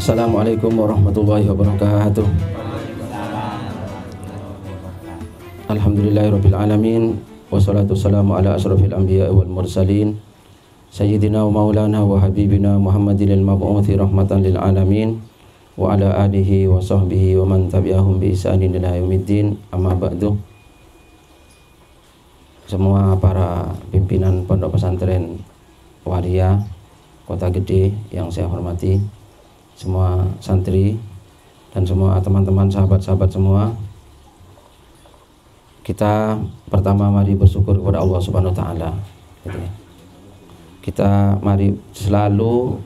Assalamualaikum warahmatullahi wabarakatuh. Alhamdulillahirabbil alamin wassalatu wassalamu ala asrofil anbiya wal mursalin sayyidina wa maulana wa habibina Muhammadil mab'uthi rahmatan lil alamin wa ala alihi wa sahbihi wa man tabi'ahum bi ihsanin ila yaumiddin. Amma ba'du. Semua para pimpinan Pondok Pesantren Waria Kota Gede yang saya hormati, semua santri dan semua teman-teman sahabat-sahabat semua, kita pertama mari bersyukur kepada Allah Subhanahu wa taala. Gitu ya. Kita mari selalu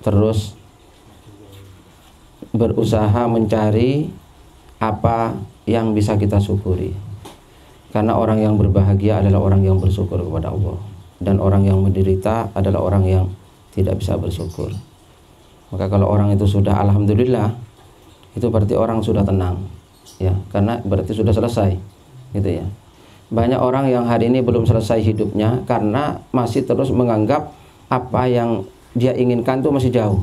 terus berusaha mencari apa yang bisa kita syukuri. Karena orang yang berbahagia adalah orang yang bersyukur kepada Allah, dan orang yang menderita adalah orang yang tidak bisa bersyukur. Maka kalau orang itu sudah alhamdulillah, itu berarti orang sudah tenang, ya, karena berarti sudah selesai, gitu ya. Banyak orang yang hari ini belum selesai hidupnya karena masih terus menganggap apa yang dia inginkan itu masih jauh,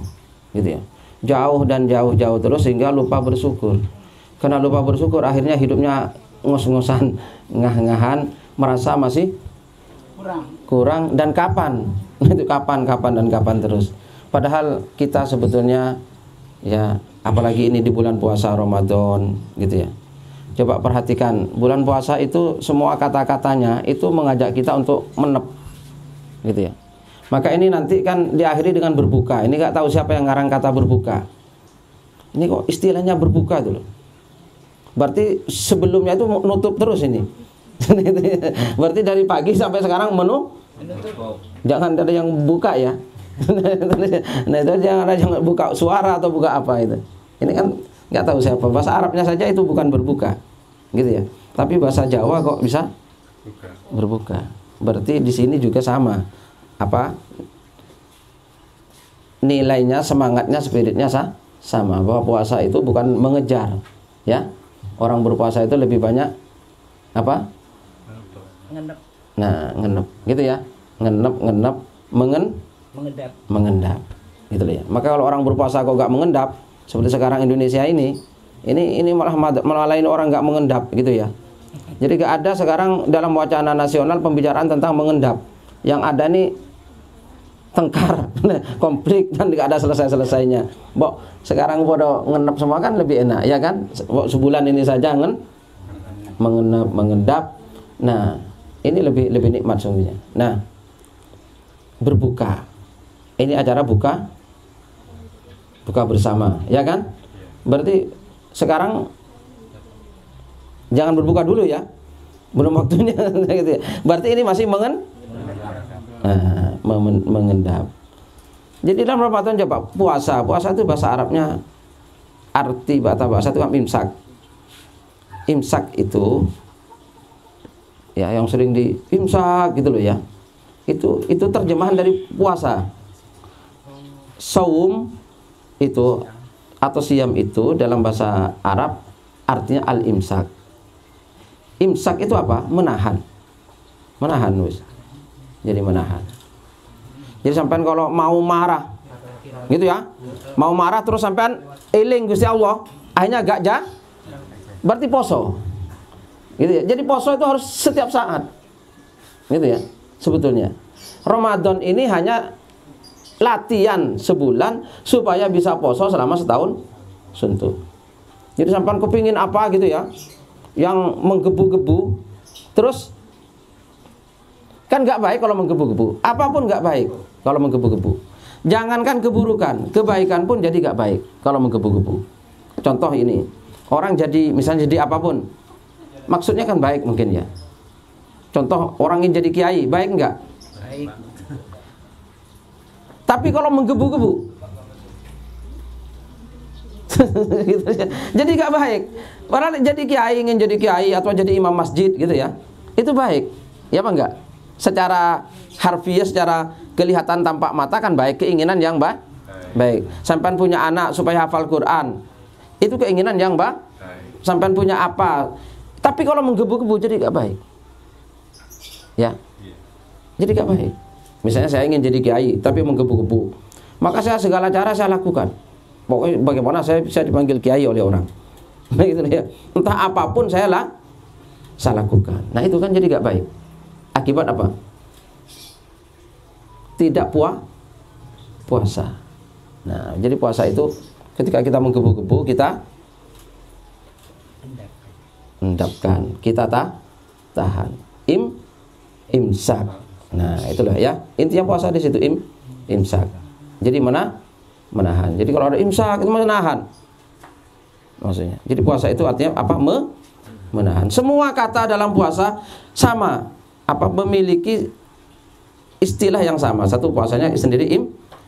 gitu ya. Jauh dan jauh terus sehingga lupa bersyukur. Karena lupa bersyukur akhirnya hidupnya ngos-ngosan, ngah-ngahan, merasa masih kurang dan kapan itu kapan terus. Padahal kita sebetulnya, ya, apalagi ini di bulan puasa Ramadan, gitu ya. Coba perhatikan, bulan puasa itu semua kata-katanya itu mengajak kita untuk menep, gitu ya. Maka ini nanti kan diakhiri dengan berbuka. Ini gak tahu siapa yang ngarang kata berbuka. Ini kok istilahnya berbuka itu loh. Berarti sebelumnya itu nutup terus ini. Berarti dari pagi sampai sekarang menutup. Jangan ada yang buka ya. Nah itu jangan buka suara atau buka apa itu. Ini kan nggak tahu siapa. Bahasa Arabnya saja itu bukan berbuka, gitu ya. Tapi bahasa Jawa kok bisa berbuka. Berarti di sini juga sama. Apa? Nilainya, semangatnya, spiritnya sama. Bahwa puasa itu bukan mengejar, ya. Orang berpuasa itu lebih banyak apa? Ngenep. Nah, ngenep, gitu ya. Ngenep, mengendap, gitu ya. Maka kalau orang berpuasa kok gak mengendap, seperti sekarang Indonesia ini malah melalain orang gak mengendap, gitu ya. Jadi gak ada sekarang dalam wacana nasional pembicaraan tentang mengendap. Yang ada nih tengkar, konflik, dan gak ada selesai-selesainya. Sekarang pada ngenep semua kan lebih enak, ya kan? Sebulan ini saja mengendap. Nah, ini lebih nikmat sungguhnya. Nah, berbuka. Ini acara buka bersama, ya kan? Berarti sekarang jangan berbuka dulu ya. Belum waktunya gitu ya. Berarti ini masih mengendap. Jadi dalam Ramadan coba puasa itu bahasa Arabnya, arti bahasa itu kan imsak. Imsak itu ya yang sering di imsak gitu loh ya. Itu terjemahan dari puasa. Saum itu atau siam itu dalam bahasa Arab artinya al-imsak. Imsak itu apa? Menahan, wis. Jadi menahan. Jadi sampean kalau mau marah, gitu ya, mau marah terus sampean eling Gusti Allah, akhirnya gak berarti poso, gitu ya. Jadi poso itu harus setiap saat, gitu ya. Sebetulnya Ramadan ini hanya latihan sebulan supaya bisa poso selama setahun suntuk. Jadi sampean kepingin apa gitu ya, yang menggebu-gebu, terus kan gak baik kalau menggebu-gebu. Apapun gak baik kalau menggebu-gebu. Jangankan keburukan, kebaikan pun jadi gak baik kalau menggebu-gebu. Contoh ini, orang jadi misalnya jadi apapun, maksudnya kan baik mungkin ya. Contoh orang ingin jadi kiai, baik enggak? Baik. Tapi kalau menggebu-gebu gitu ya. Jadi gak baik. Padahal jadi kiai, ingin jadi kiai atau jadi imam masjid gitu ya, itu baik. Ya apa enggak? Secara harfiah, secara kelihatan tampak mata kan baik, keinginan yang baik. Sampai punya anak supaya hafal Quran, itu keinginan yang baik. Sampai punya apa? Tapi kalau menggebu-gebu jadi gak baik. Ya. Jadi gak baik. Misalnya saya ingin jadi kiai tapi menggebu-gebu, maka saya segala cara saya lakukan. Pokoknya bagaimana saya bisa dipanggil kiai oleh orang. Nah gitu ya. Entah apapun saya lakukan. Nah itu kan jadi gak baik. Akibat apa? Tidak puasa. Nah, jadi puasa itu ketika kita menggebu-gebu, kita endapkan, kita tahan. Imsak. Nah, itulah ya. Intinya puasa di situ imsak. Jadi menahan. Jadi kalau ada imsak itu menahan. Maksudnya. Jadi puasa itu artinya apa? Menahan. Semua kata dalam puasa sama, memiliki istilah yang sama. Satu puasanya sendiri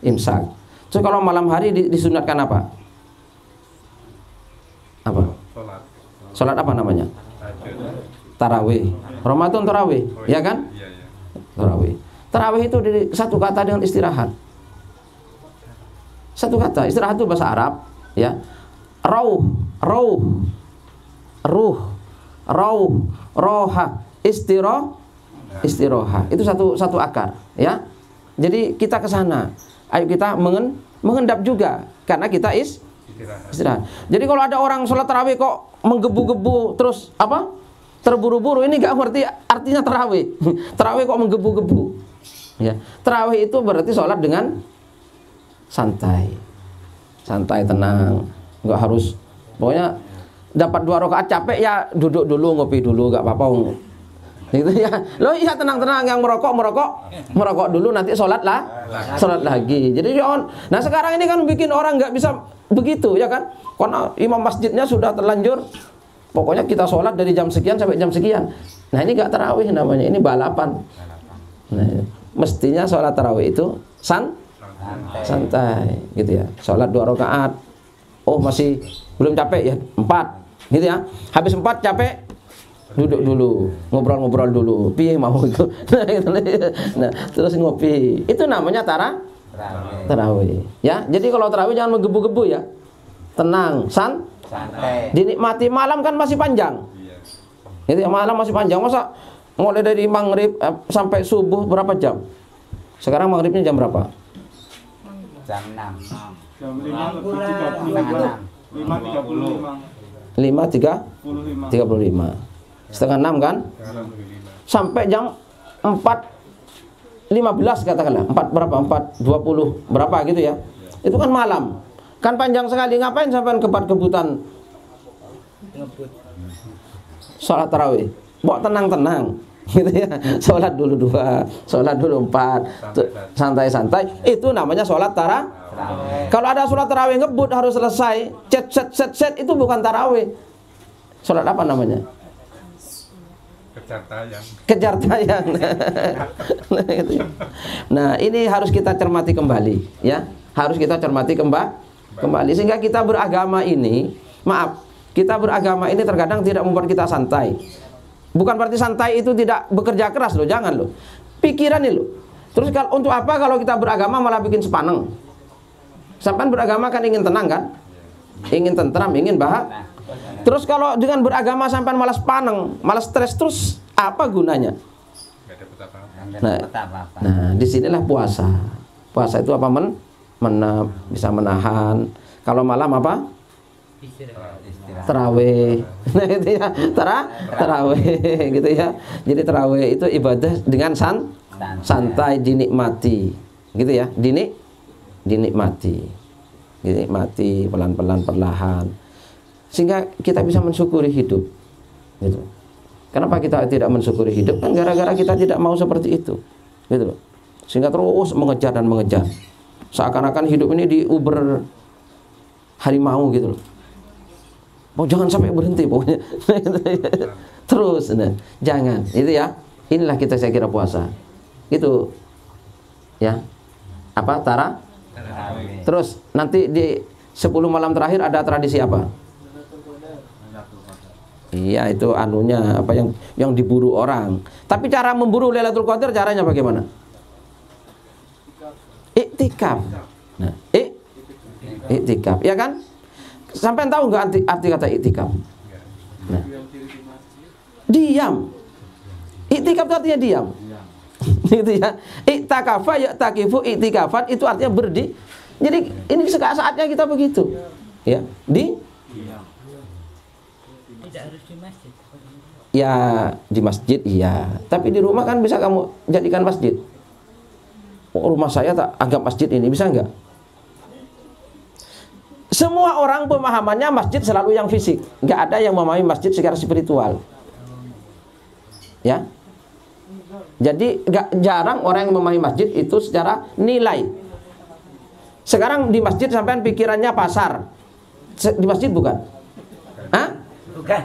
imsak. So kalau malam hari disunatkan apa? Apa? Salat apa namanya? Tarawih. Ramadan tarawih, ya kan? Tarawih. Tarawih itu satu kata dengan istirahat. Satu kata, istirahat itu bahasa Arab, ya. Roha, istiroha. Itu satu akar, ya. Jadi kita ke sana. Ayo kita mengendap juga karena kita istirahat. Jadi kalau ada orang sholat tarawih kok menggebu-gebu terus terburu-buru, ini gak ngerti artinya tarawih. Tarawih kok menggebu-gebu. Ya, tarawih itu berarti sholat dengan santai, tenang, nggak harus. Pokoknya dapat 2 rakaat capek ya duduk dulu, ngopi dulu, gak apa-apa. Gitu ya. Loh iya tenang-tenang, yang merokok dulu, nanti sholat lagi. Jadi nah sekarang ini kan bikin orang nggak bisa begitu ya kan? Karena imam masjidnya sudah terlanjur. Pokoknya kita sholat dari jam sekian sampai jam sekian. Nah ini nggak tarawih namanya, ini balapan. Nah, mestinya sholat tarawih itu santai, gitu ya. Sholat 2 rakaat. Oh masih belum capek ya 4, gitu ya. Habis 4 capek. Duduk dulu, ngobrol-ngobrol dulu. Piye mau itu. Nah, terus ngopi. Itu namanya tarawih. Ya, jadi kalau tarawih jangan menggebu-gebu ya. Tenang, santai. Dinikmati, malam kan masih panjang. Itu ya, malam masih panjang. Masa mulai dari maghrib sampai subuh berapa jam? Sekarang maghribnya jam berapa? Jam 6. Jam 5.35. 5.35. Setengah 6 kan? Sampai jam 4.15 katakanlah. 4 berapa? 4.20 berapa gitu ya. Itu kan malam. Kan panjang sekali. Ngapain sampai kebutan sholat tarawih? Bawa tenang-tenang gitu ya. Sholat dulu 2, sholat dulu 4, santai-santai. Itu namanya sholat tarawih. Kalau ada sholat tarawih ngebut harus selesai, set itu bukan tarawih. Sholat apa namanya? Kejar tayang. Nah, ini harus kita cermati kembali, ya. Harus kita cermati kembali sehingga kita beragama ini, kita beragama ini terkadang tidak membuat kita santai. Bukan berarti santai itu tidak bekerja keras loh, jangan loh. Pikiran nih loh. Terus untuk apa kalau kita beragama malah bikin sepaneng? Sampai beragama kan ingin tenang kan? Ingin tentram, ingin bahagia. Terus kalau dengan beragama sampai malas paneng, malas stres terus, apa gunanya? Nah, disinilah puasa. Puasa itu apa? Bisa menahan. Kalau malam apa? Tarawih. Nah itu ya, tarawih gitu ya. Jadi tarawih itu ibadah dengan santai, dinikmati, gitu ya. Dinikmati pelan-pelan, perlahan. Sehingga kita bisa mensyukuri hidup, gitu. Kenapa kita tidak mensyukuri hidup? Kan gara-gara kita tidak mau seperti itu, gitu loh. Sehingga terus mengejar dan mengejar. Seakan-akan hidup ini diuber harimau gitu loh. Oh, jangan sampai berhenti pokoknya. Terus, nah, jangan. Itu ya. Inilah kita saya kira puasa. Itu, ya. Apa? Tarawih. Terus nanti di 10 malam terakhir ada tradisi apa? Iya, itu anunya apa yang diburu orang. Tapi cara memburu Lailatul Qadar caranya bagaimana? Iktikaf. Nah, iktikaf, ya kan? Sampai tahu nggak arti kata iktikaf? Nah, diam. Iktikaf itu artinya diam. Itu ya. Iktakafa ya'takifu iktikafan itu artinya Jadi ini saatnya kita begitu. Ya, Tidak harus di masjid. ya di masjid iya, tapi di rumah kan bisa kamu jadikan masjid. Oh, rumah saya tak anggap masjid ini, bisa enggak? Semua orang pemahamannya masjid selalu yang fisik, nggak ada yang memahami masjid secara spiritual. Ya, jadi jarang orang yang memahami masjid itu secara nilai. Sekarang di masjid sampean pikirannya pasar, di masjid bukan? Hah? Bukan.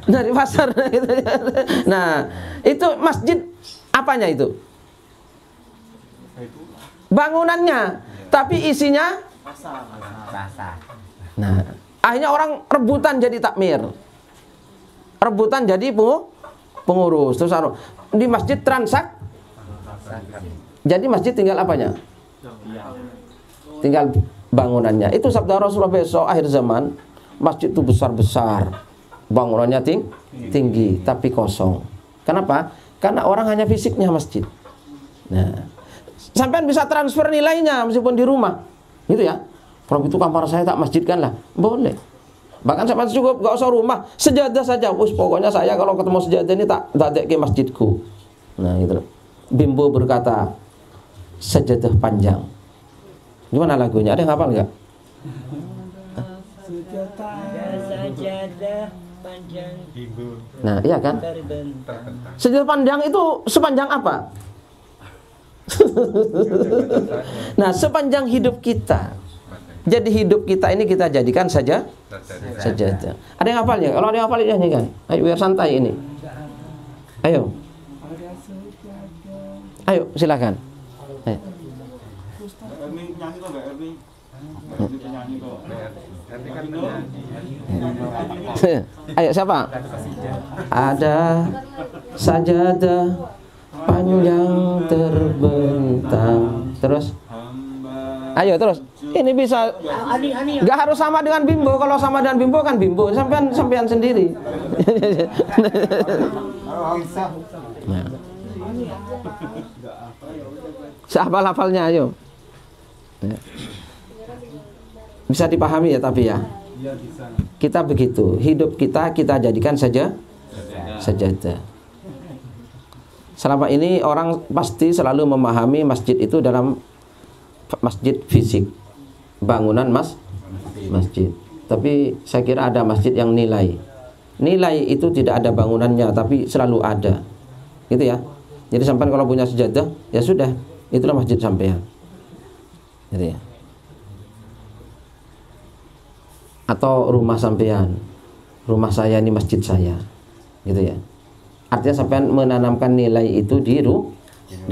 Dari pasar. Nah, itu masjid apanya itu? Bangunannya, tapi isinya Pasar. nah, akhirnya orang rebutan jadi takmir, rebutan jadi pengurus. Terus di masjid jadi masjid tinggal apanya? Tinggal bangunannya. Itu sabda Rasulullah besok akhir zaman, masjid itu besar-besar, bangunannya tinggi tapi kosong. Kenapa? Karena orang hanya fisiknya masjid. Nah, sampean bisa transfer nilainya meskipun di rumah, gitu ya. Kalau itu kamar saya tak masjidkan lah, boleh. Bahkan sampean cukup gak usah rumah, sejadah saja. Pokoknya saya kalau ketemu sejadah ini tak ke masjidku. Nah, gitu. Bimbo berkata, sejadah panjang. Gimana lagunya? Ada yang hafal nggak? Sajadah panjang. Nah, iya kan? Sejadah panjang itu sepanjang apa? Nah, sepanjang hidup kita. Jadi hidup kita ini kita jadikan saja sajadah. Ada yang hafalnya? Kalau ada yang hafal ya nyanyikan. Ayo biar santai ini. Ayo. Ayo silakan. Ayo. Ayo siapa? Ada sajadah panjang terbentang. Terus? Ayo terus. Ini bisa. Gak harus sama dengan Bimbo. Kalau sama dengan Bimbo kan Bimbo. Sampean sendiri. Nah. Sehafal-hafalnya ayo. Bisa dipahami ya tapi ya. Kita begitu. Hidup kita jadikan saja sajadah. Selama ini orang pasti selalu memahami masjid itu dalam masjid fisik, bangunan masjid. Tapi saya kira ada masjid yang nilai itu tidak ada bangunannya tapi selalu ada, gitu ya. Jadi sampai kalau punya sejadah ya sudah, itulah masjid sampean, gitu ya. Atau rumah sampean, rumah saya ini masjid saya, gitu ya. Artinya sampean menanamkan nilai itu di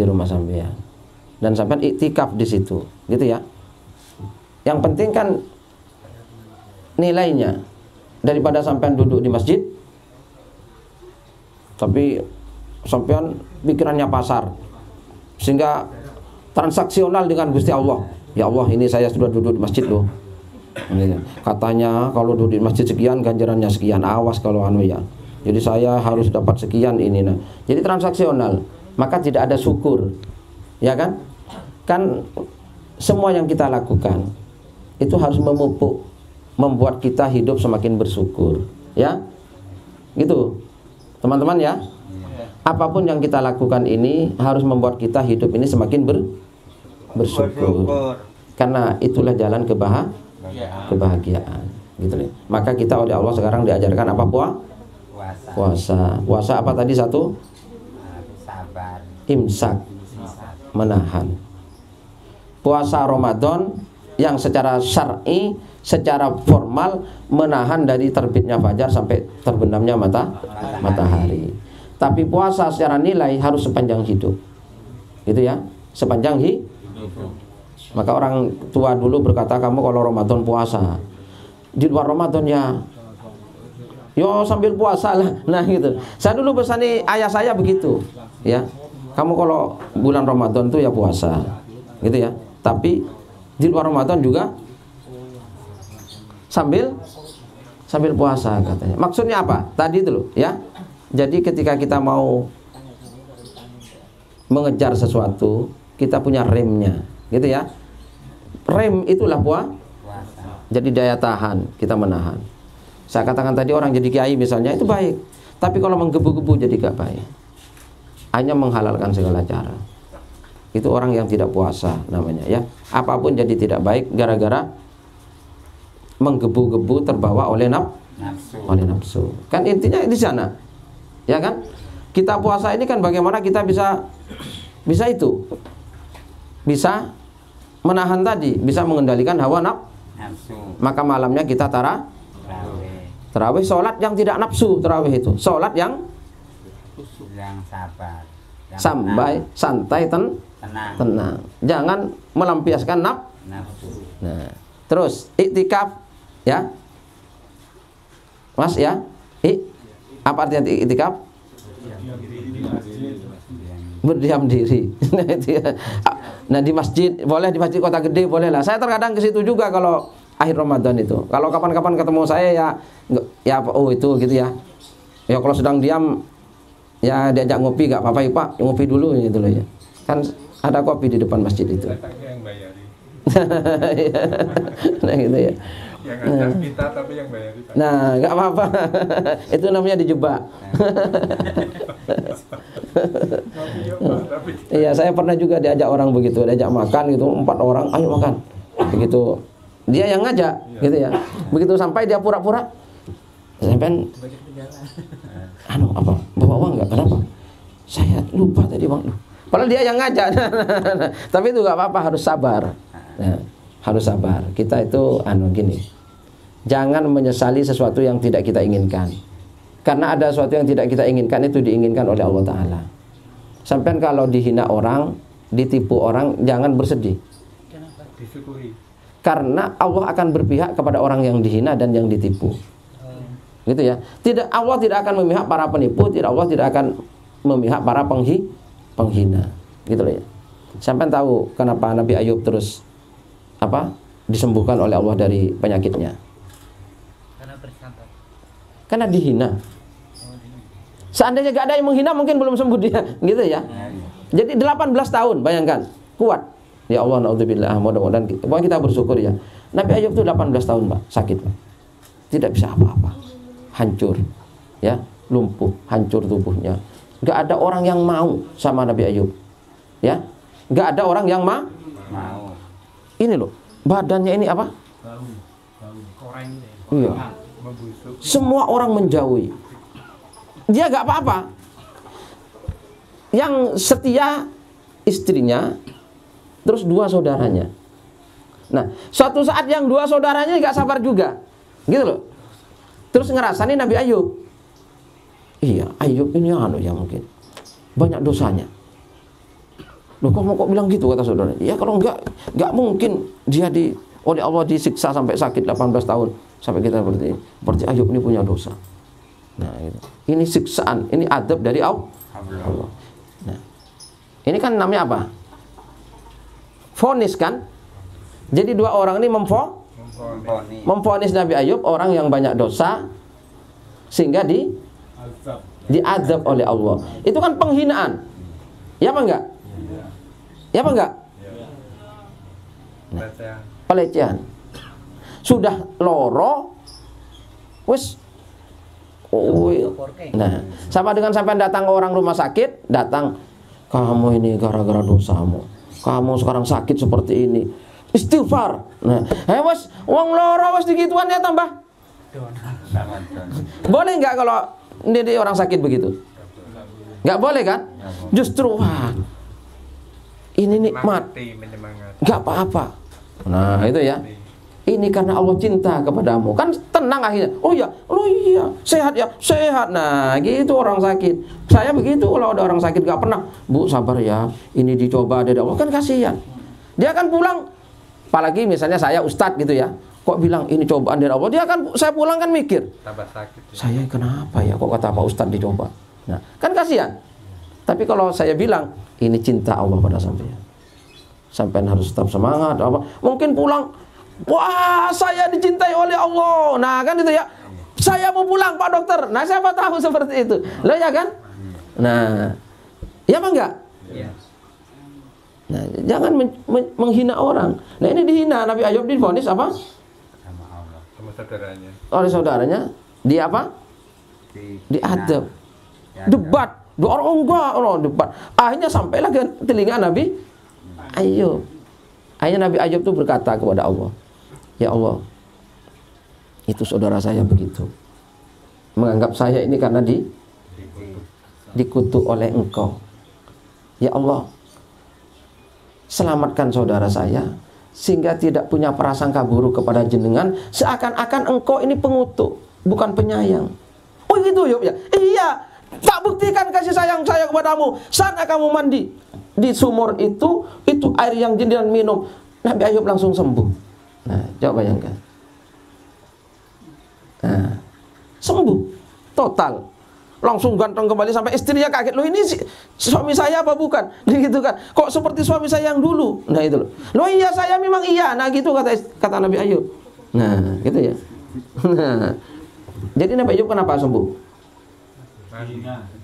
rumah sampean. Dan sampai iktikaf di situ, gitu ya. Yang penting kan nilainya, daripada sampean duduk di masjid tapi sampean pikirannya pasar, sehingga transaksional dengan Gusti Allah. Ya Allah, ini saya sudah duduk di masjid loh. Katanya kalau duduk di masjid sekian ganjarannya sekian, awas kalau ya. Jadi saya harus dapat sekian ini. Nah, jadi transaksional, maka tidak ada syukur. Ya kan? Kan semua yang kita lakukan itu harus memupuk, membuat kita hidup semakin bersyukur, ya. Gitu. Teman-teman ya. Apapun yang kita lakukan ini harus membuat kita hidup ini semakin bersyukur. Karena itulah jalan kebahagiaan, gitu nih. Maka kita oleh Allah sekarang diajarkan apa? Puasa. Puasa apa tadi satu? Sabar. Imsak, menahan. Puasa Ramadan yang secara syar'i, secara formal menahan dari terbitnya fajar sampai terbenamnya matahari. Tapi puasa secara nilai harus sepanjang hidup, gitu ya, sepanjang hidup. Maka orang tua dulu berkata, kamu kalau Ramadan puasa, di luar Ramadan ya, yo sambil puasa lah. Nah gitu. Saya dulu besani ayah saya begitu, ya. Kamu kalau bulan Ramadan tuh ya puasa, gitu ya. Tapi di luar Ramadan juga sambil puasa katanya. Maksudnya apa? Tadi itu loh, ya. Jadi ketika kita mau mengejar sesuatu, kita punya remnya, gitu ya. rem itulah puasa. Jadi daya tahan, kita menahan. Saya katakan tadi orang jadi kiai misalnya itu baik, tapi kalau menggebu-gebu jadi gak baik. Hanya menghalalkan segala cara. Itu orang yang tidak puasa namanya ya. Apapun jadi tidak baik gara-gara menggebu-gebu terbawa oleh nafsu. Kan intinya di sana. Ya kan? Kita puasa ini kan bagaimana kita bisa itu. Bisa menahan tadi, bisa mengendalikan hawa nafsu. Maka malamnya kita tarawih, sholat yang tidak nafsu, tarawih itu. Sholat yang sabar. Santai tenang. Jangan melampiaskan nafsu. Nah, terus iktikaf ya. Mas ya. Apa artinya iktikaf? Berdiam diri. Nah di masjid boleh, di masjid kota gede boleh lah. Saya terkadang ke situ juga kalau akhir Ramadan itu. Kalau kapan-kapan ketemu saya ya oh itu gitu ya. Ya kalau sedang diam ya diajak ngopi gak apa-apa ya Pak, ngopi dulu gitu loh ya. Kan ada kopi di depan masjid itu. Yang bayari. Nah gitu ya. Yang ngajak kita tapi yang bayari. Nah, nggak apa-apa. Itu namanya dijebak. Iya, saya pernah juga diajak orang begitu, diajak makan gitu, 4 orang, ayo makan. Begitu dia yang ngajak, gitu ya. Begitu sampai dia pura-pura. Sampai apa? Bawa uang nggak? Kenapa? Saya lupa tadi bang. Padahal dia yang ngajak. Tapi itu nggak apa-apa, harus sabar. Nah, harus sabar. Kita itu gini. Jangan menyesali sesuatu yang tidak kita inginkan. Karena ada sesuatu yang tidak kita inginkan itu diinginkan oleh Allah Ta'ala. Sampai kalau dihina orang, ditipu orang, jangan bersedih. Kenapa? Disyukuri. Karena Allah akan berpihak kepada orang yang dihina dan yang ditipu. Gitu ya. Allah tidak akan memihak para penipu, Allah tidak akan memihak para penghina. Gitu loh ya. Sampai tahu kenapa Nabi Ayub terus disembuhkan oleh Allah dari penyakitnya. Karena dihina. Seandainya gak ada yang menghina mungkin belum sembuh dia, gitu ya. Jadi 18 tahun, bayangkan, kuat. Ya Allah, naudzubillah, mudah-mudahan kita bersyukur ya. Nabi Ayub itu 18 tahun, Pak, sakit, Pak. Tidak bisa apa-apa. Hancur. Ya, lumpuh, hancur tubuhnya. Gak ada orang yang mau sama Nabi Ayub. Ya. Gak ada orang yang mau. Ini loh, badannya ini apa? Iya. Semua orang menjauhi. Dia gak apa-apa. Yang setia istrinya, terus 2 saudaranya. Nah, suatu saat yang 2 saudaranya gak sabar juga, gitu loh. Terus ngerasani Nabi Ayub. Iya, Ayub ini ya mungkin banyak dosanya. Loh, kok bilang gitu, kata saudaranya. Ya kalau enggak mungkin dia oleh Allah disiksa sampai sakit 18 tahun. Sampai kita berarti Ayub ini punya dosa. Nah, gitu. Ini siksaan, ini adab dari Allah. Nah, ini kan namanya apa? Vonis kan? Jadi 2 orang ini memvonis Nabi Ayub, orang yang banyak dosa, sehingga diadab oleh Allah. Itu kan penghinaan. Ya apa enggak? Ya apa enggak? Nah, pelecehan. Sudah loro, wes. Nah, sama dengan sampai datang ke orang rumah sakit, datang, kamu ini gara-gara dosamu, kamu sekarang sakit seperti ini, istighfar. Nah, wes, wong loro wes digituan ya tambah. Boleh nggak kalau ini orang sakit begitu? Nggak boleh kan? Justru ini nikmat, nggak apa-apa. Nah itu ya. Ini karena Allah cinta kepadamu. Kan tenang akhirnya. Oh iya, sehat ya, sehat. Nah, gitu orang sakit. Saya begitu kalau ada orang sakit gak pernah. Bu, sabar ya. Ini dicoba dari Allah, kan kasihan. Dia akan pulang. Apalagi misalnya saya ustadz gitu ya. Kok bilang ini cobaan dari Allah? Saya pulang kan mikir. Tambah sakit. Ya. Saya kenapa ya? Kok kata Pak Ustadz dicoba? Nah, kan kasihan. Tapi kalau saya bilang ini cinta Allah pada sampean. Sampean harus tetap semangat. Mungkin pulang. Wah, saya dicintai oleh Allah. Nah, kan itu ya. Saya mau pulang, Pak Dokter. Nah, siapa tahu seperti itu. Lah ya kan? Nah, ya apa enggak? Iya. Nah, jangan menghina orang. Nah, ini dihina. Nabi Ayub divonis apa? Sama Allah. Sama saudaranya. Oleh saudaranya. Dia apa? Diadab. Debat. Dua orang debat. Akhirnya sampailah ke telinga Nabi Ayub. Akhirnya Nabi Ayub itu berkata kepada Allah, ya Allah, itu saudara saya begitu, menganggap saya ini karena dikutuk oleh engkau. Ya Allah, selamatkan saudara saya sehingga tidak punya prasangka buruk kepada jenengan, seakan-akan engkau ini pengutuk, bukan penyayang. Oh gitu Ayub ya? Iya, tak buktikan kasih sayang saya kepadamu saat kamu mandi di sumur itu air yang jenengan minum. Nabi Ayub langsung sembuh. Nah, coba bayangkan. Nah, sembuh total, langsung ganteng kembali sampai istrinya kaget. Loh, ini suami saya apa bukan? Gitu kan? Kok seperti suami saya yang dulu? Nah itu loh. Loh iya, saya memang iya. Nah gitu kata Nabi Ayub. Nah gitu ya. Nah, jadi Nabi Ayub kenapa sembuh?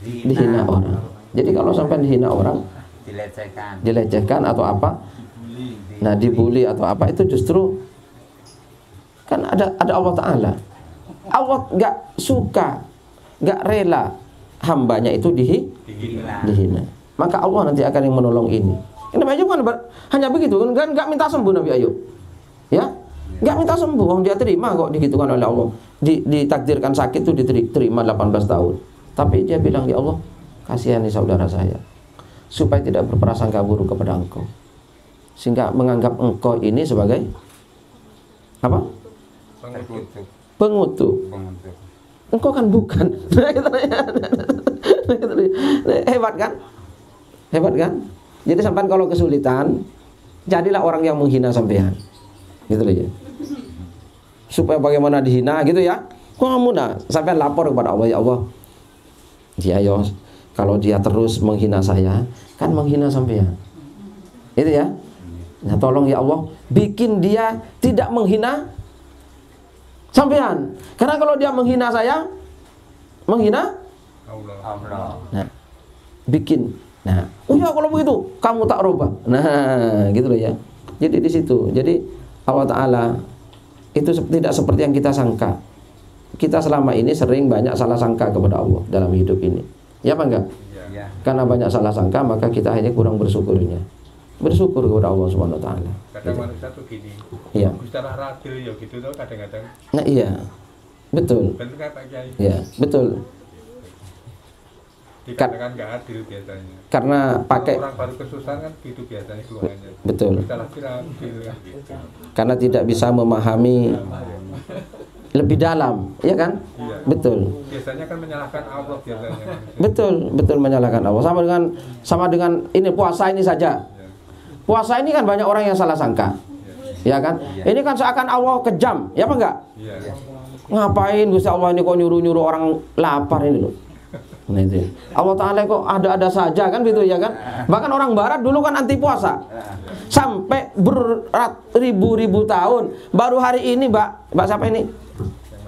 Dihina orang. Jadi kalau sampai dihina orang, dilecehkan atau apa? Nah, dibully atau apa, itu justru kan ada Allah Ta'ala. Allah gak suka, gak rela hambanya itu dihina. Maka Allah nanti akan yang menolong ini. Nabi Ayub kan hanya begitu, kan gak minta sembuh Nabi Ayub. Ya, gak minta sembuh, dia terima kok digitukan oleh Allah. Ditakdirkan sakit itu diterima 18 tahun. Tapi dia bilang, ya Allah, kasihani saudara saya supaya tidak berprasangka buruk kepada engkau, sehingga menganggap engkau ini sebagai apa? Pengutuk. Engkau kan bukan. Hebat kan? Hebat kan? Jadi sampai kalau kesulitan, jadilah orang yang menghina sampean. Gitu loh ya. Supaya bagaimana dihina gitu ya. Kamu nah, sampean lapor kepada Allah, ya Allah. Dia yo, kalau dia terus menghina saya, kan menghina sampean. Itu ya. Nah, tolong ya Allah, bikin dia tidak menghina sampean. Karena kalau dia menghina saya, menghina Allah. Nah, bikin. Nah, oh ya kalau begitu, kamu tak rubah. Nah, gitu loh ya. Jadi di situ. Jadi Allah Ta'ala itu tidak seperti yang kita sangka. Kita selama ini sering banyak salah sangka kepada Allah dalam hidup ini. Ya apa enggak? Ya. Karena banyak salah sangka, maka kita akhirnya kurang bersyukurnya. Bersyukur kepada Allah Subhanahu wa taala. Kadang manusia tuh gini. Iya. Secara radil ya gitu tuh kadang-kadang. Nah, iya. Betul. Betul kan Pak Kiai? Iya, betul. Dikatakan nggak adil biasanya. Karena pakai orang baru kesusahan kan gitu biasanya keluhannya. betul. Salah kira adil kan gitu. Karena tidak bisa memahami lebih dalam, ya kan? Iya. Betul. Biasanya kan menyalahkan Allah biasanya. Betul menyalahkan Allah. Sama dengan ini puasa ini saja. Puasa ini kan banyak orang yang salah sangka. Ya kan? Ini kan seakan Allah kejam, ya apa enggak? Iya. Ngapain Gusti Allah ini kok nyuruh-nyuruh orang lapar ini loh. Nah itu. Allah Ta'ala kok ada-ada saja kan gitu ya kan? Bahkan orang barat dulu kan anti puasa. Sampai beribu-ribu tahun. Baru hari ini Mbak siapa ini?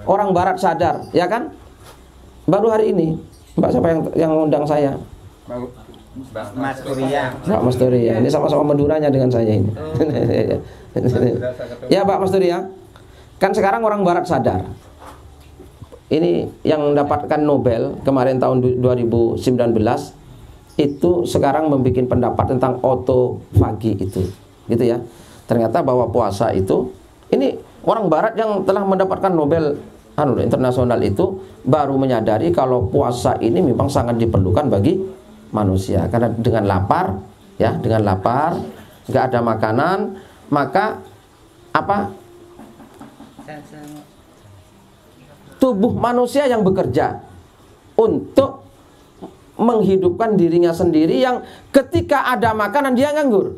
Orang barat sadar, ya kan? Baru hari ini. Mbak siapa yang undang saya? Mas Kuria. Mbak Mas Turia. Ini sama-sama Maduranya dengan saya ini. Ya Mbak Mas Turia. Kan sekarang orang barat sadar. Ini yang mendapatkan Nobel kemarin tahun 2019 itu sekarang membuat pendapat tentang autofagi itu, gitu ya. Ternyata bahwa puasa itu, ini orang barat yang telah mendapatkan Nobel internasional itu baru menyadari kalau puasa ini memang sangat diperlukan bagi manusia, karena dengan lapar, ya, dengan lapar, nggak ada makanan, maka apa? Tubuh manusia yang bekerja untuk menghidupkan dirinya sendiri, yang ketika ada makanan dia nganggur,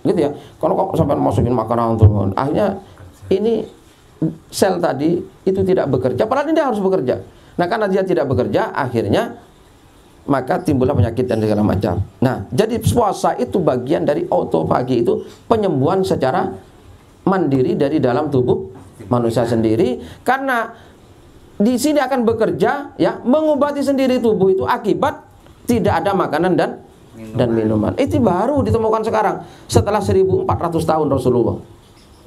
gitu ya. Kalau kok sampai masukin makanan untuk, akhirnya ini sel tadi itu tidak bekerja, padahal dia harus bekerja. Nah, karena dia tidak bekerja, akhirnya maka timbullah penyakit dan segala macam. Nah, jadi puasa itu bagian dari autofagi, itu penyembuhan secara mandiri dari dalam tubuh manusia sendiri, karena di sini akan bekerja ya, mengobati sendiri tubuh itu akibat tidak ada makanan dan dan minuman. Itu baru ditemukan sekarang setelah 1400 tahun Rasulullah.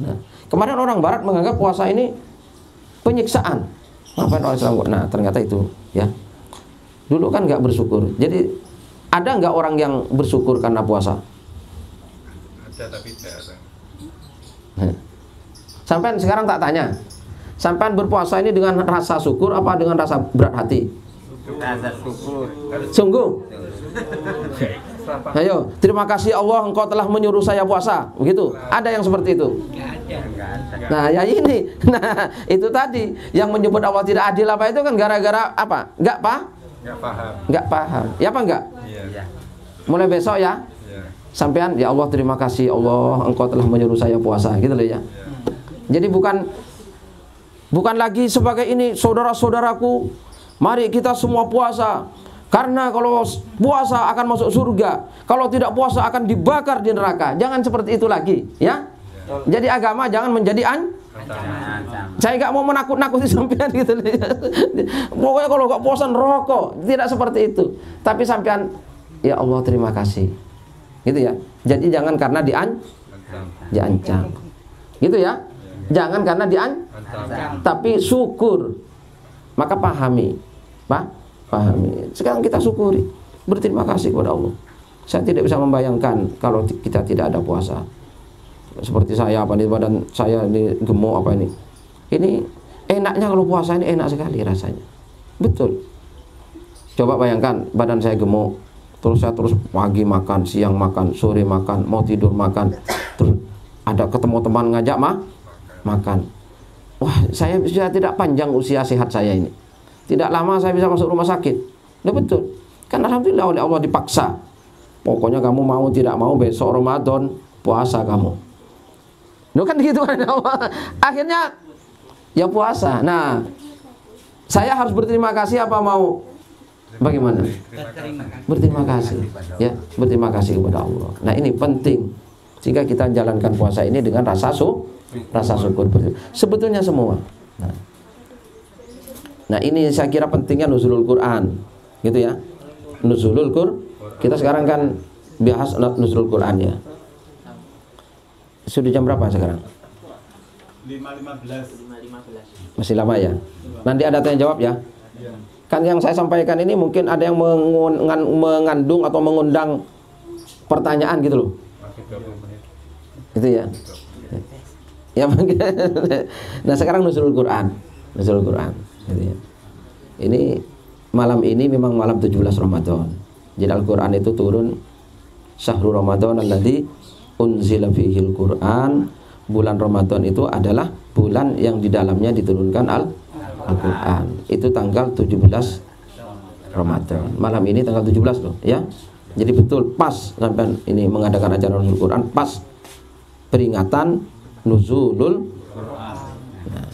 Nah, kemarin orang barat menganggap puasa ini penyiksaan. Ngapain orang Islam? Nah, ternyata itu ya. Dulu kan nggak bersyukur. Jadi ada nggak orang yang bersyukur karena puasa? Ada tapi jarang. Nah. Sampai sekarang tak tanya. Sampai berpuasa ini dengan rasa syukur apa dengan rasa berat hati? Rasa syukur. Sungguh. Ayo, terima kasih Allah engkau telah menyuruh saya puasa. Begitu. Ada yang seperti itu? Enggak ada. Nah, ya ini. Nah, itu tadi yang menyebut Allah tidak adil apa itu kan gara-gara apa? Enggak Paham. Enggak paham. Ya apa enggak? Iya. Mulai besok ya. Iya. Sampean, ya Allah terima kasih Allah engkau telah menyuruh saya puasa. Gitu loh ya. Jadi bukan lagi sebagai ini saudara-saudaraku, mari kita semua puasa. Karena kalau puasa akan masuk surga, kalau tidak puasa akan dibakar di neraka. Jangan seperti itu lagi, ya. Jadi agama jangan menjadi saya nggak mau menakut-nakuti sampean gitu. Pokoknya kalau nggak puasa rokok, tidak seperti itu. Tapi sampean, ya Allah terima kasih, gitu ya. Jadi jangan karena diancam, gitu ya. Jangan karena diancam, tapi syukur. Maka pahami, pahami. Sekarang kita syukuri, berterima kasih kepada Allah. Saya tidak bisa membayangkan kalau kita tidak ada puasa. Seperti saya apa nih, badan saya ini gemuk apa ini. Ini enaknya kalau puasa ini enak sekali rasanya. Betul. Coba bayangkan badan saya gemuk, terus saya terus pagi makan, siang makan, sore makan, mau tidur makan. Terus ada ketemu teman ngajak makan. Wah, saya sudah tidak panjang usia sehat saya ini. Tidak lama saya bisa masuk rumah sakit. Nah, betul. Kan alhamdulillah oleh Allah dipaksa. Pokoknya kamu mau tidak mau besok Ramadan puasa kamu. Nah, kan gitu kan. Akhirnya ya puasa. Nah, saya harus berterima kasih apa mau bagaimana? Berterima kasih. Ya, berterima kasih kepada Allah. Nah, ini penting. Sehingga kita jalankan puasa ini dengan rasa syukur. Sebetulnya semua. Nah, ini saya kira pentingnya nuzulul Quran, gitu ya. Nuzulul Quran. Kita sekarang kan bahas nuzulul Quran ya. Sudah jam berapa sekarang? 5.15. Masih lama ya. Nanti ada tanya jawab ya. Kan yang saya sampaikan ini mungkin ada yang mengandung atau mengundang pertanyaan gitu loh. Gitu ya. Ya mungkin. Nah, sekarang nuzulul Quran. Nuzulul Quran. Gitu ya. Ini malam ini memang malam 17 Ramadan. Jadi Al-Quran itu turun Syahrul Ramadan alladzi unzila fihil Quran. Bulan Ramadan itu adalah bulan yang di dalamnya diturunkan Al-Quran. Itu tanggal 17 Ramadan. Malam ini tanggal 17 loh ya. Jadi betul pas sampai ini mengadakan acara nuzul Quran, pas peringatan nuzulul Quran. Nah,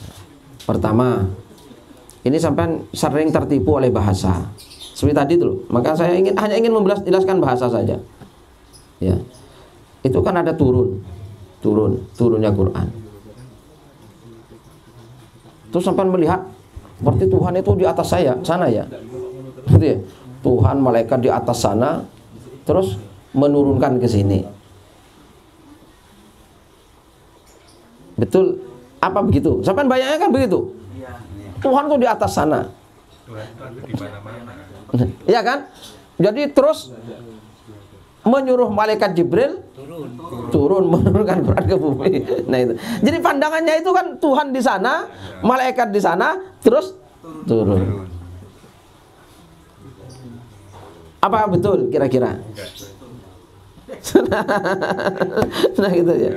pertama, ini sampai sering tertipu oleh bahasa. Seperti tadi tuh, maka saya hanya ingin menjelaskan bahasa saja. Ya. Itu kan ada turunnya Quran. Terus sampai melihat seperti Tuhan itu di atas sana ya. Gitu ya. Tuhan malaikat di atas sana terus menurunkan ke sini. Betul apa begitu? Sampai bayangnya kan begitu. Tuhan tuh di atas sana. Tuhan itu di mana-mana. Iya kan? Jadi terus menyuruh malaikat Jibril turun menurunkan Quran ke bumi. Nah itu. Jadi pandangannya itu kan Tuhan di sana, malaikat di sana, terus turun. Apa betul kira-kira? Nah gitu ya.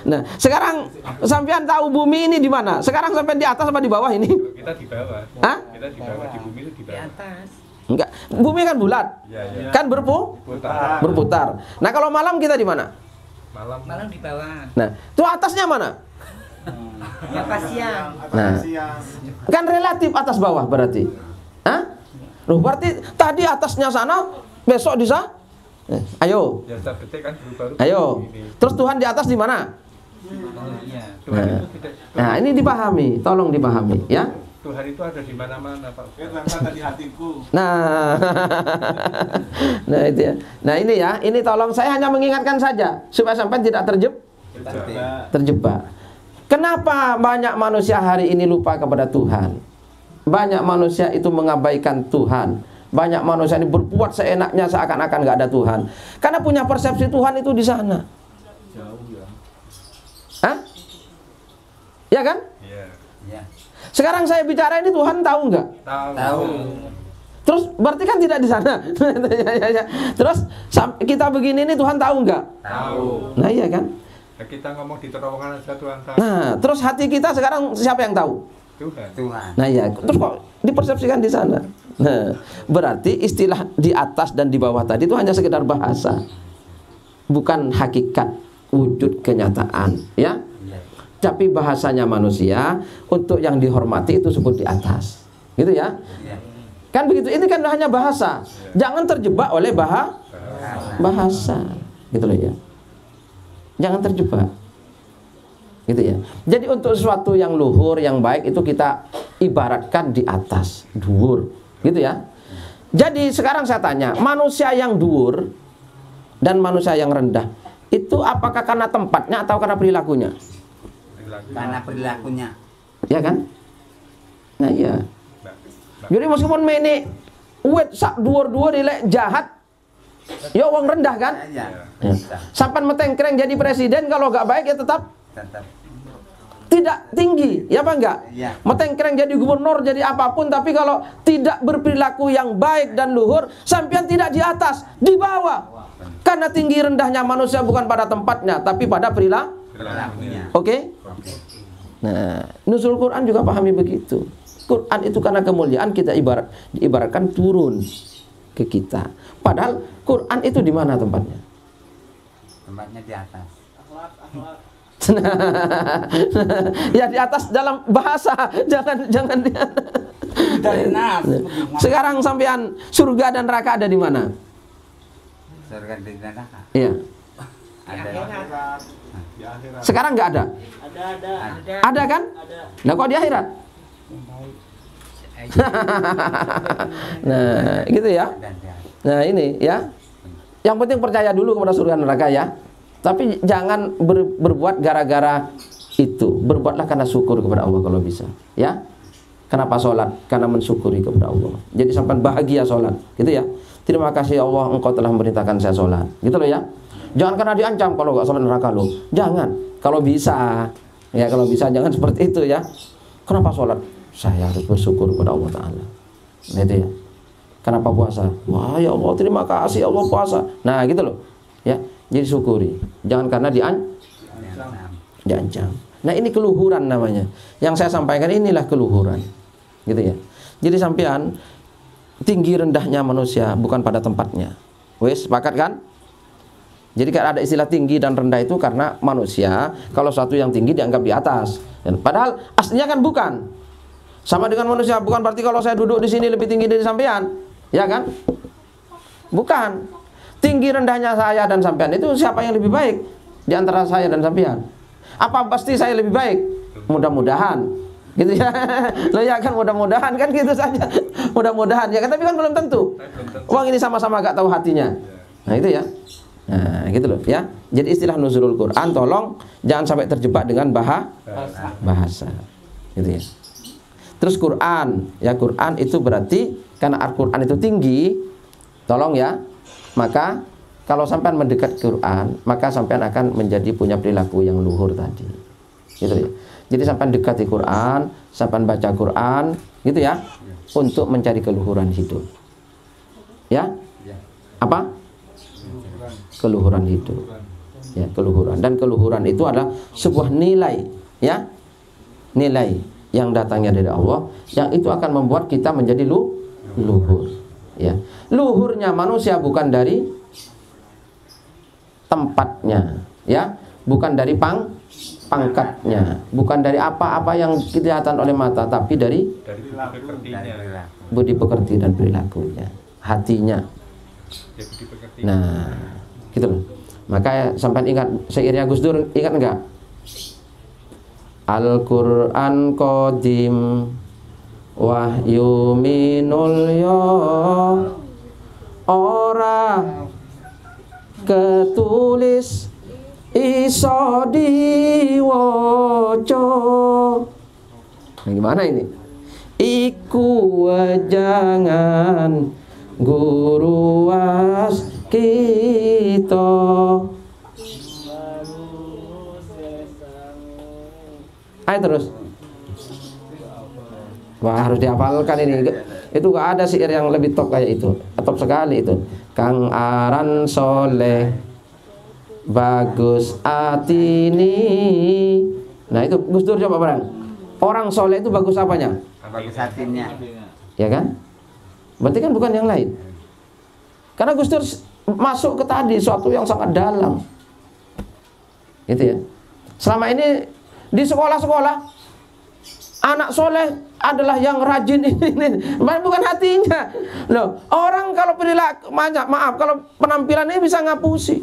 Nah, sekarang sampean tahu bumi ini di mana? Sekarang sampean di atas apa di bawah ini? Kita di bawah. Hah? Kita di bawah, di bumi itu di Di bawah. atas. Enggak. Bumi kan bulat. Ya. Kan Putar. berputar. Nah, kalau malam kita di mana? Malam di bawah. Nah, itu atasnya mana? Ya pas siang. Nah, kan relatif atas bawah berarti. Hah? Loh, berarti tadi atasnya sana, besok di sana. Ayo. Ya setiap detik kan berubah. Ayo. Terus Tuhan di atas di mana? Tuhan itu tidak. Nah, ini dipahami, tolong dipahami ya. Tuhan itu ada di mana-mana, Pak. Ada di hatiku. Nah, nah itu ya. Nah ini ya, ini tolong saya hanya mengingatkan saja supaya sampai tidak terjebak. Kenapa banyak manusia hari ini lupa kepada Tuhan? Banyak manusia itu mengabaikan Tuhan. Banyak manusia ini berbuat seenaknya seakan-akan nggak ada Tuhan. Karena punya persepsi Tuhan itu di sana. Jauh ya. Hah? Ya kan? Iya. Ya. Sekarang saya bicara ini Tuhan tahu nggak? Tahu. Terus berarti kan tidak di sana. Ya. Terus kita begini ini Tuhan tahu nggak? Tahu. Nah iya kan? Nah, kita ngomong di terowongan aja Tuhan tahu. Nah terus hati kita sekarang siapa yang tahu? Tuhan. Nah iya. Terus kok dipersepsikan di sana? Nah berarti istilah di atas dan di bawah tadi itu hanya sekedar bahasa, bukan hakikat wujud kenyataan, ya. Tapi bahasanya manusia untuk yang dihormati itu sebut di atas, gitu ya. Kan begitu, ini kan hanya bahasa. Jangan terjebak oleh bahasa, gitu loh ya. Jangan terjebak, gitu ya. Jadi untuk sesuatu yang luhur, yang baik itu kita ibaratkan di atas, dhuwur, gitu ya. Jadi sekarang saya tanya, manusia yang dhuwur dan manusia yang rendah itu apakah karena tempatnya atau karena perilakunya? Karena perilakunya. Ya kan? Nah iya. Jadi meskipun mene uwet sak dhuwur-dhuwur dilek jahat, ya wong rendah kan? Ya. Sampai metengkreng jadi presiden kalau gak baik ya tetap tidak tinggi, ya apa enggak? Ya. Metengkreng jadi gubernur, jadi apapun, tapi kalau tidak berperilaku yang baik dan luhur, sampean tidak di atas, di bawah. Karena tinggi rendahnya manusia bukan pada tempatnya, tapi pada perilakunya. Oke? Nah, nuzul Quran juga pahami begitu. Quran itu karena kemuliaan kita diibaratkan turun ke kita. Padahal Quran itu di mana tempatnya? Tempatnya di atas. Ya di atas dalam bahasa, jangan di atas. Sekarang sampean surga dan neraka ada di mana? Surga di neraka. Iya. Ada. Di akhirat. Sekarang nggak ada. Ada kan? Nah kok di akhirat? Nah gitu ya. Nah ini ya. Yang penting percaya dulu kepada surga dan neraka ya. Tapi jangan berbuat gara-gara itu. Berbuatlah karena syukur kepada Allah kalau bisa. Ya. Kenapa sholat? Karena mensyukuri kepada Allah. Jadi sampai bahagia sholat. Gitu ya. Terima kasih Allah, Engkau telah memerintahkan saya sholat. Gitu loh ya. Jangan karena diancam kalau nggak sholat neraka lo. Jangan. Kalau bisa. Ya kalau bisa jangan seperti itu ya. Kenapa sholat? Saya harus bersyukur kepada Allah Ta'ala. Nah itu ya. Kenapa puasa? Wah ya Allah terima kasih Allah puasa. Nah gitu loh. Ya. Jadi syukuri. Jangan karena diancam. Nah ini keluhuran namanya. Yang saya sampaikan inilah keluhuran. Gitu ya. Jadi sampean tinggi rendahnya manusia bukan pada tempatnya. Wes sepakat kan? Jadi kan ada istilah tinggi dan rendah itu karena manusia kalau suatu yang tinggi dianggap di atas. Dan padahal aslinya kan bukan. Sama dengan manusia, bukan berarti kalau saya duduk di sini lebih tinggi dari sampean, ya kan? Bukan. Tinggi rendahnya saya dan sampean itu siapa yang lebih baik di antara saya dan sampean? Apa pasti saya lebih baik? Mudah-mudahan. Gitu ya. Loh ya kan mudah-mudahan kan gitu saja. Mudah-mudahan ya kan tapi kan belum tentu. Wong ini sama-sama gak tahu hatinya. Nah itu ya. Nah gitu loh ya. Jadi istilah nuzulul Quran tolong jangan sampai terjebak dengan bahasa. Gitu ya. Terus Quran, ya Quran itu berarti karena Al-Quran itu tinggi, tolong ya. Maka kalau sampean mendekat Quran, maka sampean akan menjadi punya perilaku yang luhur tadi. Gitu ya. Jadi sampean dekati Quran, sampean baca Quran, gitu ya, untuk mencari keluhuran hidup. Ya? Apa? Keluhuran hidup. Ya, keluhuran. Dan keluhuran itu adalah sebuah nilai, ya. Nilai yang datangnya dari Allah, yang itu akan membuat kita menjadi luhur. Ya. Luhurnya manusia bukan dari tempatnya, ya, bukan dari pangkatnya, bukan dari apa-apa yang kelihatan oleh mata, tapi dari budi pekerti dan perilakunya, hatinya. Nah, gitu loh. Maka sampai ingat syairnya Gus Dur, ingat enggak? Al-Quran Qadim wahyu minulya ora ketulis iso diwaca. Nah, gimana ini? Iku jangan guru was kita. Ayo terus. Wah, harus dihafalkan ini. Itu gak ada syair yang lebih top kayak itu. Top sekali itu. Kang aran soleh bagus atini. Nah itu Gus Dur coba barang. Orang soleh itu bagus apanya? Bagus hatinya. Ya kan? Berarti kan bukan yang lain. Karena Gus Dur masuk ke tadi suatu yang sangat dalam. Gitu ya. Selama ini di sekolah-sekolah anak soleh adalah yang rajin ini, bukan hatinya. Loh, orang kalau perilaku, maaf, kalau penampilan ini bisa ngapusi.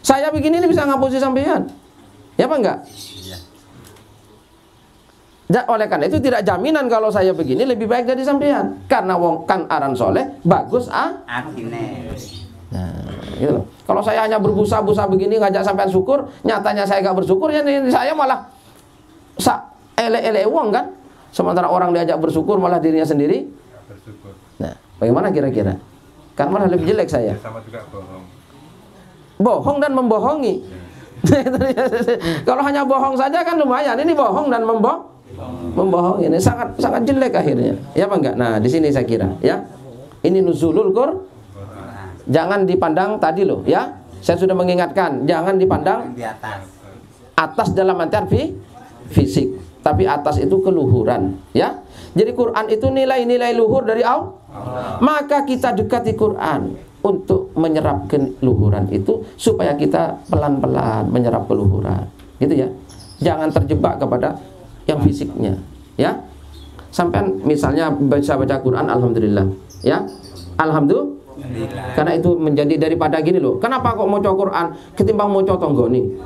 Saya begini ini bisa ngapusi sampean. Ya apa enggak? Ya, oleh karena itu tidak jaminan kalau saya begini lebih baik dari sampean. Karena wong kan aran soleh bagus Atine. Nah, gitu loh. Kalau saya hanya berbusa-busa begini ngajak sampean syukur, nyatanya saya gak bersyukur, ya saya malah ele-ele uang kan. Sementara orang diajak bersyukur malah dirinya sendiri bersyukur. Nah, bagaimana kira-kira? Kan malah lebih jelek saya. Sama juga bohong. Bohong dan membohongi. Kalau hanya bohong saja kan lumayan. Ini bohong dan membohong. Ini sangat sangat jelek akhirnya. Ya apa enggak? Nah, di sini saya kira, ya. Ini nuzulul Qur'an. Jangan dipandang tadi loh, ya. Saya sudah mengingatkan, jangan dipandang Di atas. atas dalam artian fisik, tapi atas itu keluhuran, ya. Jadi Quran itu nilai-nilai luhur dari Allah. Maka kita dekati Quran untuk menyerap keluhuran itu supaya kita pelan-pelan menyerap keluhuran, gitu ya. Jangan terjebak kepada yang fisiknya, ya. Sampai misalnya baca Quran, alhamdulillah, ya. Alhamdulillah. Karena itu menjadi daripada gini loh. Kenapa kok mau Quran ketimbang mau tonggoni?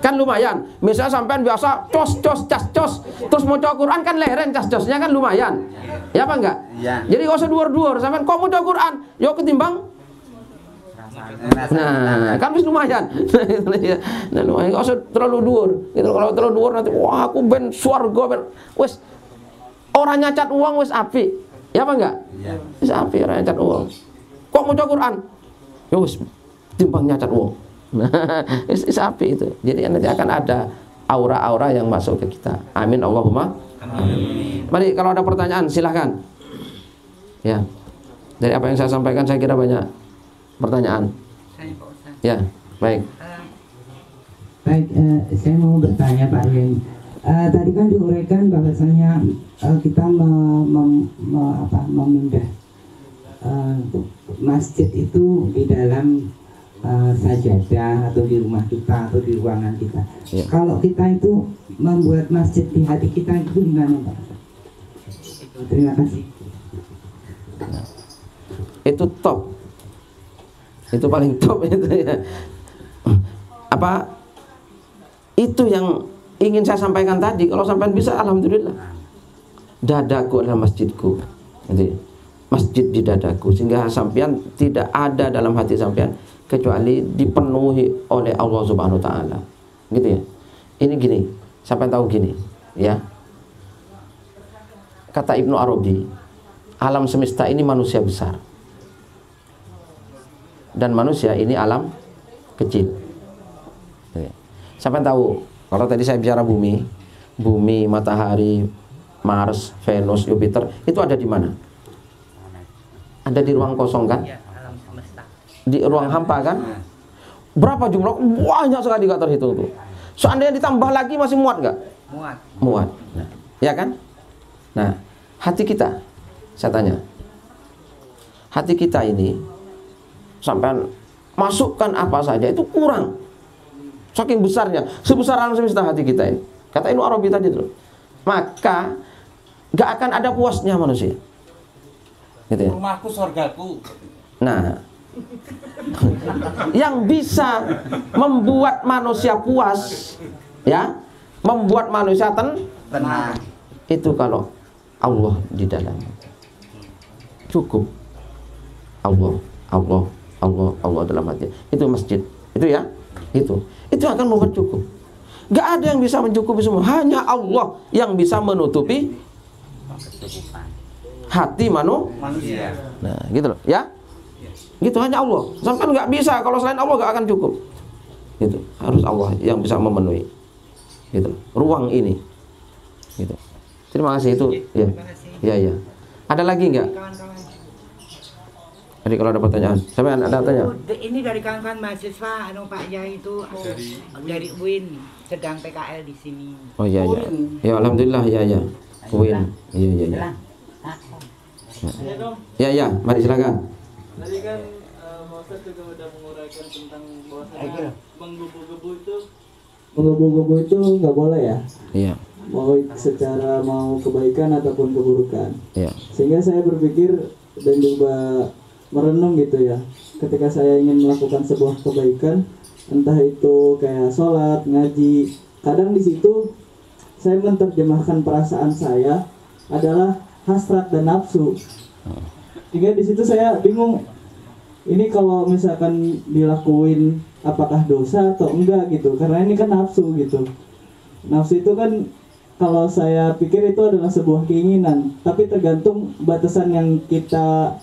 Kan lumayan. Misalnya sampean biasa cos terus mau Quran kan leren cosnya kan lumayan. Ya apa enggak? Ya. Jadi gak usah duur-duur. Sampean kok mau Quran, yo ketimbang. Nah, kan bisa lumayan. Nah, lumayan gak usah terlalu duur. Gitu kalau terlalu duur nanti wah aku ben swarga ben. Wes orang nyacat uang wes api. Ya apa enggak? Ya. Wis api ora nyacat uang. Kok mau Quran? Ya wis timbang nyacat uang. Nah, wis api itu. Jadi nanti akan ada aura-aura yang masuk ke kita. Amin Allahumma. Amin. Mari kalau ada pertanyaan silahkan. Ya. Dari apa yang saya sampaikan saya kira banyak pertanyaan. Ya, baik. Baik, saya mau bertanya Pak Yen. Tadi kan diuraikan bahwasanya kita memindah masjid itu di dalam sajadah atau di rumah kita atau di ruangan kita. Ya. Kalau kita itu membuat masjid di hati kita itu gimana Pak? Terima kasih. Itu top. Itu paling top itu ya. Apa? Itu yang ingin saya sampaikan tadi. Kalau sampean bisa, alhamdulillah. Dadaku adalah masjidku. Jadi, masjid di dadaku, sehingga sampean tidak ada dalam hati sampean kecuali dipenuhi oleh Allah Subhanahu wa taala. Gitu ya. Ini gini, sampean tahu gini, ya. Kata Ibnu Arabi, alam semesta ini manusia besar. Dan manusia ini alam kecil. Sampean tahu, kalau tadi saya bicara bumi, matahari, Mars, Venus, Jupiter, itu ada di mana? Ada di ruang kosong kan? Di ruang hampa kan? Berapa jumlah? Banyak sekali gak terhitung tuh. Seandainya ditambah lagi masih muat gak? Muat. Nah, ya kan? Nah, hati kita, saya tanya, hati kita ini sampai masukkan apa saja itu kurang. Saking besarnya, sebesar alam semesta hati kita ini. Kata Ibnu Arabi tadi tuh. Maka gak akan ada puasnya manusia. Gitu ya. Rumahku surgaku. Nah, yang bisa membuat manusia puas, ya, membuat manusia Tenang. itu kalau Allah di dalamnya. Cukup Allah, Allah, Allah, Allah dalam hati. Itu masjid. Itu ya. Itu akan membuat cukup. Gak ada yang bisa mencukupi semua. Hanya Allah yang bisa menutupi hati manusia. Nah, gitu loh, ya. Gitu hanya Allah. Sampai nggak bisa. Kalau selain Allah nggak akan cukup. Gitu. Harus Allah yang bisa memenuhi. Gitu. Ruang ini. Gitu. Terima kasih itu. Ya. Ya, ya. Ada lagi nggak? Jadi kalau ada pertanyaan, sampai ada tanya. Ini dari kawan-kawan mahasiswa, Pak Yai itu dari UIN sedang PKL di sini. Oh iya iya. Ya alhamdulillah ya ya. UIN. Iya iya iya. Ya ya, mari silakan. Tadi kan Ustaz juga udah menguraikan tentang bahwasanya menggebu-gebu itu nggak boleh ya. Iya. Mau secara kebaikan ataupun keburukan. Iya. Sehingga saya berpikir dan juga merenung gitu ya. Ketika saya ingin melakukan sebuah kebaikan, entah itu kayak sholat, ngaji, kadang di situ saya menerjemahkan perasaan saya adalah hasrat dan nafsu. Sehingga di situ saya bingung. Ini kalau misalkan dilakuin apakah dosa atau enggak gitu. Karena ini kan nafsu gitu. Nafsu itu kan kalau saya pikir itu adalah sebuah keinginan, tapi tergantung batasan yang kita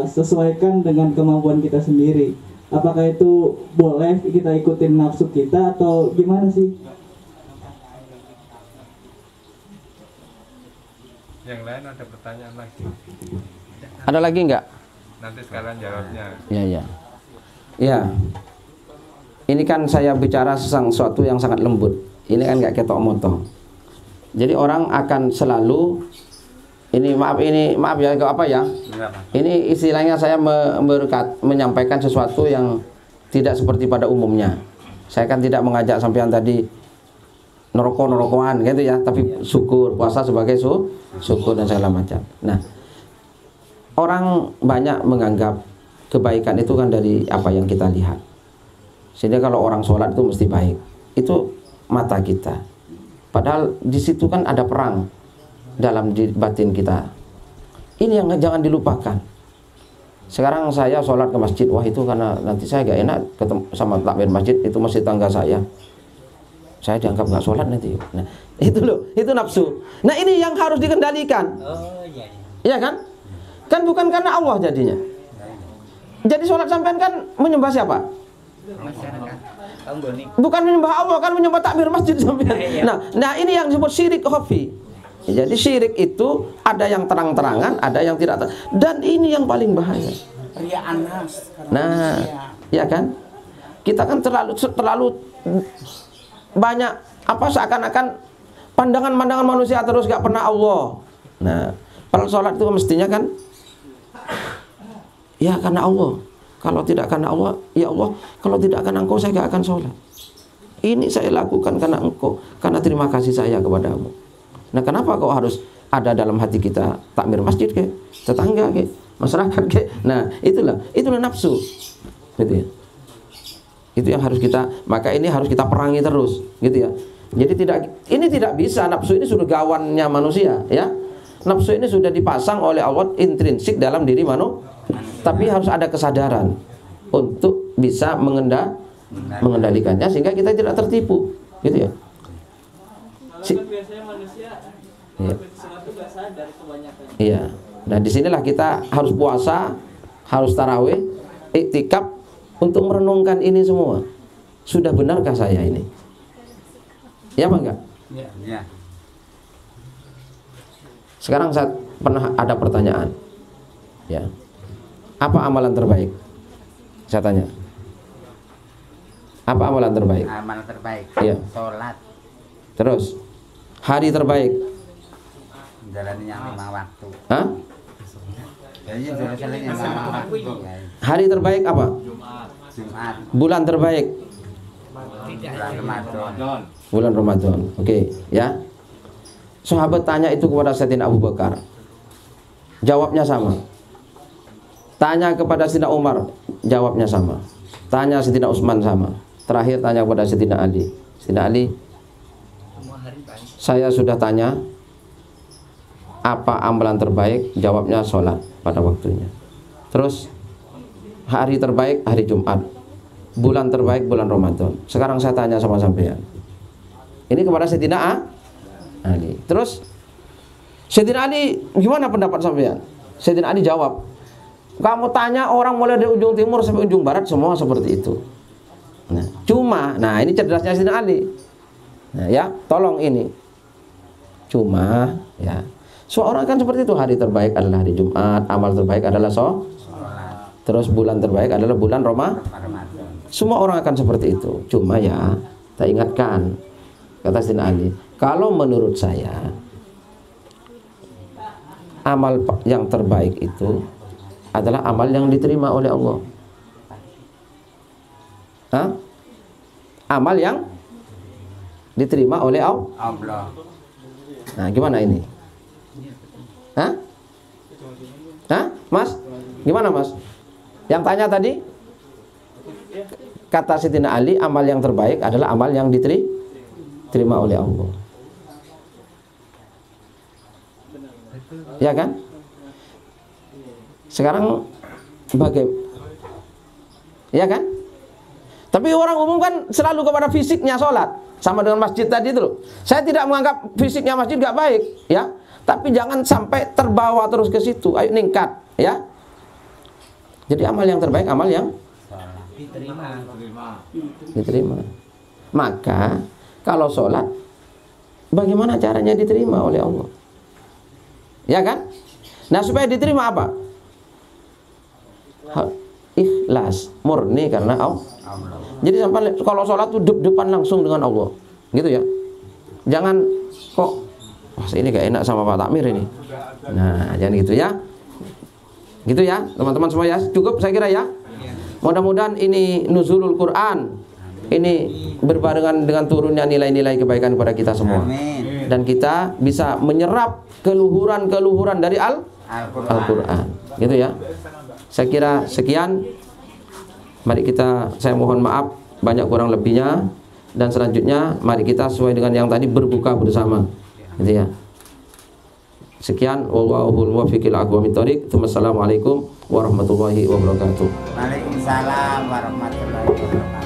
sesuaikan dengan kemampuan kita sendiri. Apakah itu boleh kita ikutin nafsu kita atau gimana sih? Yang lain ada pertanyaan lagi? Ada lagi nggak? Nanti sekarang jawabnya. Ya ya. Ya. Ini kan saya bicara sesuatu yang sangat lembut. Ini kan nggak ketok motong. Jadi orang akan selalu maaf ya kok apa ya? Ini istilahnya saya menyampaikan sesuatu yang tidak seperti pada umumnya. Saya kan tidak mengajak sampean tadi neroko-nerokoan gitu ya, tapi syukur, puasa sebagai syukur dan segala macam. Nah, orang banyak menganggap kebaikan itu kan dari apa yang kita lihat. Sehingga kalau orang sholat itu mesti baik. Itu mata kita. Padahal di situ kan ada perang dalam batin kita. Ini yang jangan dilupakan. Sekarang saya sholat ke masjid, wah itu karena nanti saya gak enak ketemu sama takmir masjid, itu masjid tangga saya dianggap gak sholat nanti. Nah itu loh, itu nafsu. Nah ini yang harus dikendalikan. Oh iya. Iya kan? Kan bukan karena Allah jadinya. Jadi sholat sampean kan menyembah siapa? Bukan menyembah Allah, kan menyembah takmir masjid sampean. Nah ini yang disebut syirik khafi. Jadi syirik itu ada yang terang-terangan, ada yang tidak terang. Dan ini yang paling bahaya. Nah, ya kan? Kita kan terlalu banyak seakan-akan pandangan manusia terus gak pernah Allah. Nah, kalau sholat itu mestinya kan ya karena Allah. Kalau tidak karena Allah, ya Allah, kalau tidak karena Engkau saya gak akan sholat. Ini saya lakukan karena Engkau, karena terima kasih saya kepadamu. Nah, kenapa kok harus ada dalam hati kita takmir masjid ke tetangga ke masyarakat ke? Nah, itulah nafsu. Gitu ya. Itu yang harus maka ini harus kita perangi terus, gitu ya. Jadi ini tidak bisa, nafsu ini sudah gawannya manusia, ya. Nafsu ini sudah dipasang oleh Allah intrinsik dalam diri manusia. Tapi harus ada kesadaran untuk bisa mengendalikannya sehingga kita tidak tertipu, gitu ya. Biasanya manusia sesuatu gak sadar kebanyakan. Iya. Nah, disinilah kita harus puasa, harus tarawih, iktikaf untuk merenungkan ini semua. Sudah benarkah saya ini? Ya apa enggak? Ya. Sekarang saya pernah ada pertanyaan. Ya. Apa amalan terbaik? Saya tanya. Apa amalan terbaik? Amalan terbaik. Iya. Sholat. Terus hari terbaik. Jalani yang 5 waktu. Hah? Jadi jalan yang 5 waktu. Hari terbaik apa? Jumat. Bulan terbaik. Bulan Ramadan. Bulan Ramadan. Oke, ya. Sahabat tanya itu kepada Sayyidina Abu Bakar. Jawabnya sama. Tanya kepada Sayyidina Umar, jawabnya sama. Tanya Sayyidina Utsman sama. Terakhir tanya kepada Sayyidina Ali. Sayyidina Ali, saya sudah tanya apa amalan terbaik? Jawabnya sholat pada waktunya. Terus hari terbaik hari Jumat, bulan terbaik bulan Ramadan. Sekarang saya tanya sama sampean, ini kepada Sayyidina Ali. Terus Sayyidina Ali gimana pendapat sampean? Sayyidina Ali jawab, kamu tanya orang mulai dari ujung timur sampai ujung barat semua seperti itu. Nah, cuma, nah ini cerdasnya Sayyidina Ali. Nah, ya, tolong ini. Cuma, ya, semua orang kan seperti itu. Hari terbaik adalah hari Jumat, amal terbaik adalah sholat. Terus bulan terbaik adalah bulan Ramadan. Semua orang akan seperti itu. Cuma ya, kita ingatkan, kata Sayyidina Ali, kalau menurut saya amal yang terbaik itu adalah amal yang diterima oleh Allah. Hah? Amal yang diterima oleh Allah. Nah, gimana ini? Hah? Hah? Mas? Gimana, Mas? Yang tanya tadi? Kata Sayyidina Ali, amal yang terbaik adalah amal yang diterima oleh Allah. Ya kan? Sekarang bagaimana? Ya kan? Tapi orang umum kan selalu kepada fisiknya sholat. Sama dengan masjid tadi itu loh. Saya tidak menganggap fisiknya masjid gak baik, ya. Tapi jangan sampai terbawa terus ke situ. Ayo ningkat, ya. Jadi amal yang terbaik, amal yang diterima. Maka kalau sholat, bagaimana caranya diterima oleh Allah? Ya kan? Nah, supaya diterima apa? Ikhlas, murni karena Allah. Jadi sampai kalau sholat tuh depan langsung dengan Allah, gitu ya. Jangan kok, wah ini gak enak sama Pak Takmir ini. Nah, jangan gitu ya. Gitu ya, teman-teman semua ya. Cukup saya kira ya. Mudah-mudahan ini nuzulul Quran. Ini berbarengan dengan turunnya nilai-nilai kebaikan kepada kita semua. Dan kita bisa menyerap keluhuran-keluhuran dari Al-Quran. Gitu ya. Saya kira sekian. Mari saya mohon maaf banyak kurang lebihnya, dan selanjutnya mari kita sesuai dengan yang tadi berbuka bersama, gitu ya. Sekian, wallahul muwaffiq ila aqwamit thoriq. Wassalamualaikum warahmatullahi wabarakatuh. Waalaikumsalam warahmatullahi wabarakatuh.